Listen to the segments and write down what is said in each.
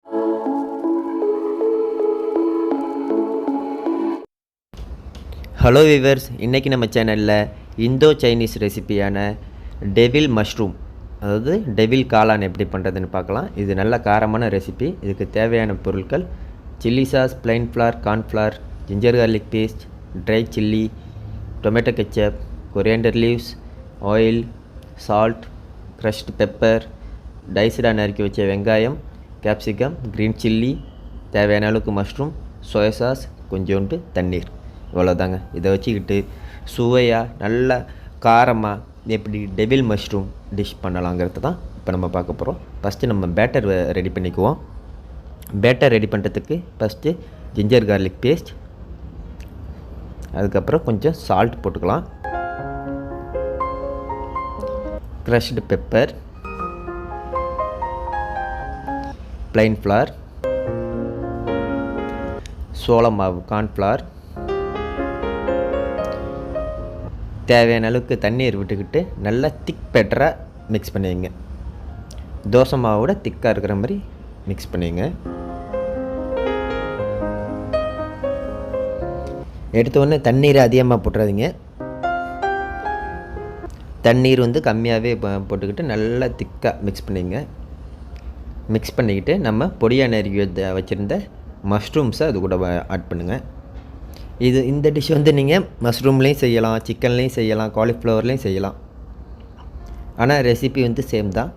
Hello viewers, இன்றைக்கி நம்ம சேனலில் இந்தோ சைனீஸ் ரெசிபியான டெவில் மஷ்ரூம், அதாவது டெவில் காளான் எப்படி பண்ணுறதுன்னு பார்க்கலாம். இது நல்ல காரமான ரெசிபி. இதுக்கு தேவையான பொருட்கள்: chilli sauce, plain flour, cornflour, ginger garlic paste, dry chilli, tomato ketchup, coriander leaves, oil, salt, crushed pepper, டைஸ்டாக நறுக்கி வச்ச வெங்காயம், கேப்சிகம், க்ரீன் சில்லி, தேவையான அளவுக்கு மஷ்ரூம், சோயா சாஸ், கொஞ்சோண்டு தண்ணீர். இவ்வளோதாங்க. இதை வச்சுக்கிட்டு சுவையாக நல்ல காரமாக எப்படி டெவில் மஷ்ரூம் டிஷ் பண்ணலாங்கிறது தான் இப்போ நம்ம பார்க்க போகிறோம். ஃபஸ்ட்டு நம்ம பேட்டர் ரெடி பண்ணிக்குவோம். பேட்டர் ரெடி பண்ணுறதுக்கு ஃபஸ்ட்டு ஜிஞ்சர் கார்லிக் பேஸ்ட், அதுக்கப்புறம் கொஞ்சம் சால்ட் போட்டுக்கலாம், க்ரஷ்டு பெப்பர், பிளைன் ஃப்ளார், சோள மாவு கார்ன்ஃப்ளார், தேவையான அளவுக்கு தண்ணீர் விட்டுக்கிட்டு நல்லா திக் பேட்டராக மிக்ஸ் பண்ணிங்க. தோசை மாவோட திக்காக இருக்கிற மாதிரி மிக்ஸ் பண்ணிங்க. எடுத்தோடனே தண்ணீரை அதிகமாக போட்டுறாதீங்க. தண்ணீர் கம்மியாகவே போட்டுக்கிட்டு நல்லா திக்காக மிக்ஸ் பண்ணிங்க. மிக்ஸ் பண்ணிக்கிட்டு நம்ம பொடியாக நறுக்கி வச்சுருந்த மஷ்ரூம்ஸை அது கூட ஆட் பண்ணுங்கள். இந்த டிஷ் நீங்கள் மஷ்ரூம்லேயும் செய்யலாம், சிக்கன்லேயும் செய்யலாம், காலிஃப்ளவர்லேயும் செய்யலாம். ஆனால் ரெசிபி சேம் தான்.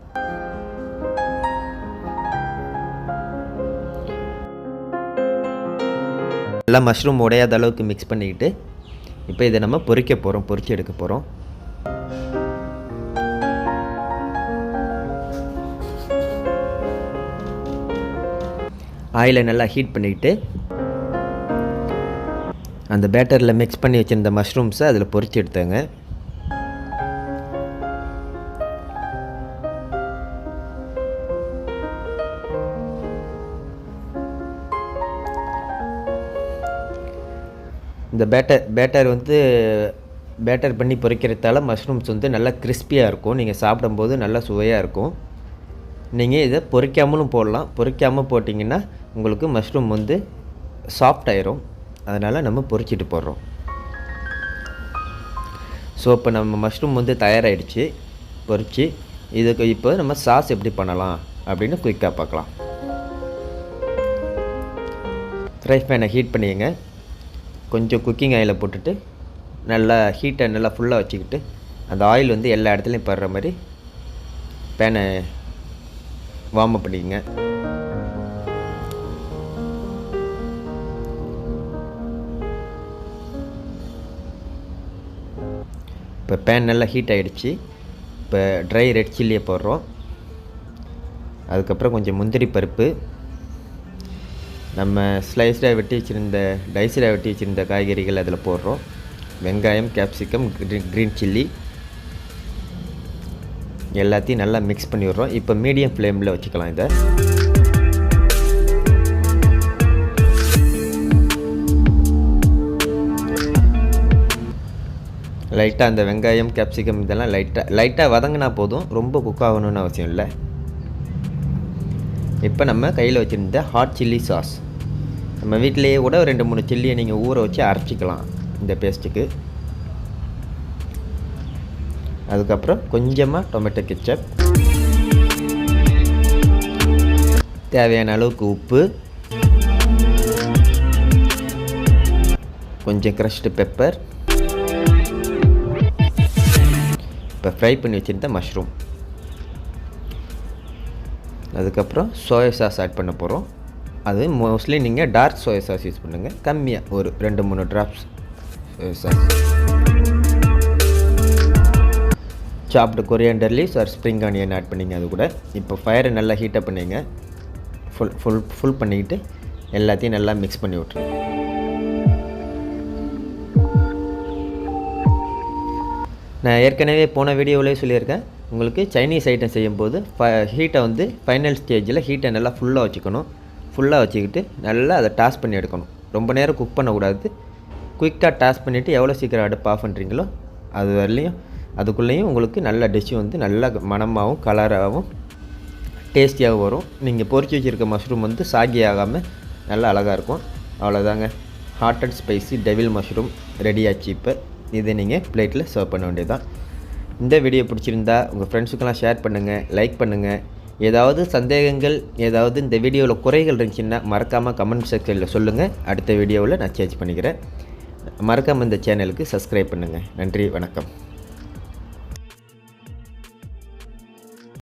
நல்லா மஷ்ரூம் உடையாத அளவுக்கு மிக்ஸ் பண்ணிக்கிட்டு இப்போ இதை நம்ம பொரிச்சு எடுக்க போகிறோம். ஆயிலை நல்லா ஹீட் பண்ணிக்கிட்டு அந்த பேட்டரில் மிக்ஸ் பண்ணி வச்சுருந்த மஷ்ரூம்ஸை அதில் பொரிச்சு எடுத்தேங்க. இந்த பேட்டர் பண்ணி பொரிக்கிறதால மஷ்ரூம்ஸ் நல்லா கிறிஸ்பியாக இருக்கும். நீங்கள் சாப்பிடும்போது நல்லா சுவையாக இருக்கும். நீங்கள் இதை பொரிக்காமலும் போடலாம். பொரிக்காமல் போட்டிங்கன்னா உங்களுக்கு மஷ்ரூம் சாஃப்ட் ஆயிரும். அதனால் நம்ம பொரிச்சிட்டு போடுறோம். ஸோ இப்போ நம்ம மஷ்ரூம் தயாராகிடுச்சு பொரிச்சு. இதுக்கு இப்போ நம்ம சாஸ் எப்படி பண்ணலாம் அப்படின்னு குயிக்காக பார்க்கலாம். ஃப்ரை பேனை ஹீட் பண்ணிங்க. கொஞ்சம் குக்கிங் ஆயிலை போட்டுட்டு நல்லா ஹீட்டை நல்லா ஃபுல்லாக வச்சுக்கிட்டு அந்த ஆயில் எல்லா இடத்துலையும் படுற மாதிரி பேனை வார்ம் அப் பண்ணிக்கங்க. இப்போ பேன் நல்லா ஹீட் ஆகிடுச்சு. இப்போ ட்ரை ரெட் சில்லியை போடுறோம். அதுக்கப்புறம் கொஞ்சம் முந்திரி பருப்பு, நம்ம டைஸ்டாக வெட்டி வச்சுருந்த காய்கறிகள் அதில் போடுறோம். வெங்காயம், கேப்சிகம், க்ரீன் சில்லி எல்லாத்தையும் நல்லா மிக்ஸ் பண்ணி விட்றோம். இப்போ மீடியம் ஃப்ளேமில் வச்சுக்கலாம். இதை லைட்டாக அந்த வெங்காயம், கேப்சிகம் இதெல்லாம் லைட்டாக வதங்கினா போதும், ரொம்ப குக் ஆகணும்னு அவசியம் இல்லை. இப்போ நம்ம கையில் வச்சுருந்த ஹாட் சில்லி சாஸ், நம்ம வீட்டிலேயே கூட 2-3 சில்லியை நீங்கள் ஊற வச்சு அரைச்சிக்கலாம் இந்த பேஸ்ட்டுக்கு. அதுக்கப்புறம் கொஞ்சமாக டொமேட்டோ கெச்சப், தேவையான அளவுக்கு உப்பு, கொஞ்சம் க்ரஷ்டு பெப்பர், இப்போ ஃப்ரை பண்ணி வச்சுருந்த மஷ்ரூம், அதுக்கப்புறம் சோயா சாஸ் ஆட் பண்ண போகிறோம். அது மோஸ்ட்லி நீங்கள் டார்க் சோயா சாஸ் யூஸ் பண்ணுங்கள். கம்மியாக ஒரு 2-3 drops soya sauce. Chopped coriander leaves or spring onion add பண்ணிங்க அது கூட. இப்போ ஃபயரை நல்லா ஹீட்டப் பண்ணிங்க. ஃபுல் பண்ணிக்கிட்டு எல்லாத்தையும் நல்லா மிக்ஸ் பண்ணி விட்ருங்க. நான் ஏற்கனவே போன வீடியோவிலே சொல்லியிருக்கேன், உங்களுக்கு சைனீஸ் ஐட்டம் செய்யும்போது ஹீட்டை ஃபைனல் ஸ்டேஜில் ஹீட்டை நல்லா ஃபுல்லாக வச்சுக்கணும். ஃபுல்லாக வச்சுக்கிட்டு நல்லா அதை டாஸ் பண்ணி எடுக்கணும். ரொம்ப நேரம் குக் பண்ணக்கூடாது. குயிக்காக டாஸ் பண்ணிவிட்டு எவ்வளோ சீக்கிரம் அடுப்பு ஆஃப் பண்ணுறீங்களோ அதுக்குள்ளேயும் உங்களுக்கு நல்ல டிஷ்ஷு நல்ல மணமாகவும் கலராகவும் டேஸ்டியாகவும் வரும். நீங்கள் பொரிச்சு வச்சுருக்க மஷ்ரூம் வந்து சாகி ஆகாமல் நல்லா அழகாக இருக்கும். அவ்வளோதாங்க, hot and spicy devil mushroom ready ஆச்சு. இப்போ இதை நீங்கள் பிளேட்டில் சர்வ் பண்ண வேண்டியதுதான். இந்த வீடியோ பிடிச்சிருந்தா உங்கள் ஃப்ரெண்ட்ஸுக்கெல்லாம் ஷேர் பண்ணுங்கள், லைக் பண்ணுங்கள். ஏதாவது சந்தேகங்கள், ஏதாவது இந்த வீடியோவில் குறைகள் இருந்துச்சுன்னா மறக்காமல் கமெண்ட் செக்ஷனில் சொல்லுங்கள். அடுத்த வீடியோவில் நான் சேஞ்ச் பண்ணிக்கிறேன். மறக்காமல் இந்த சேனலுக்கு சப்ஸ்கிரைப் பண்ணுங்கள். நன்றி, வணக்கம்.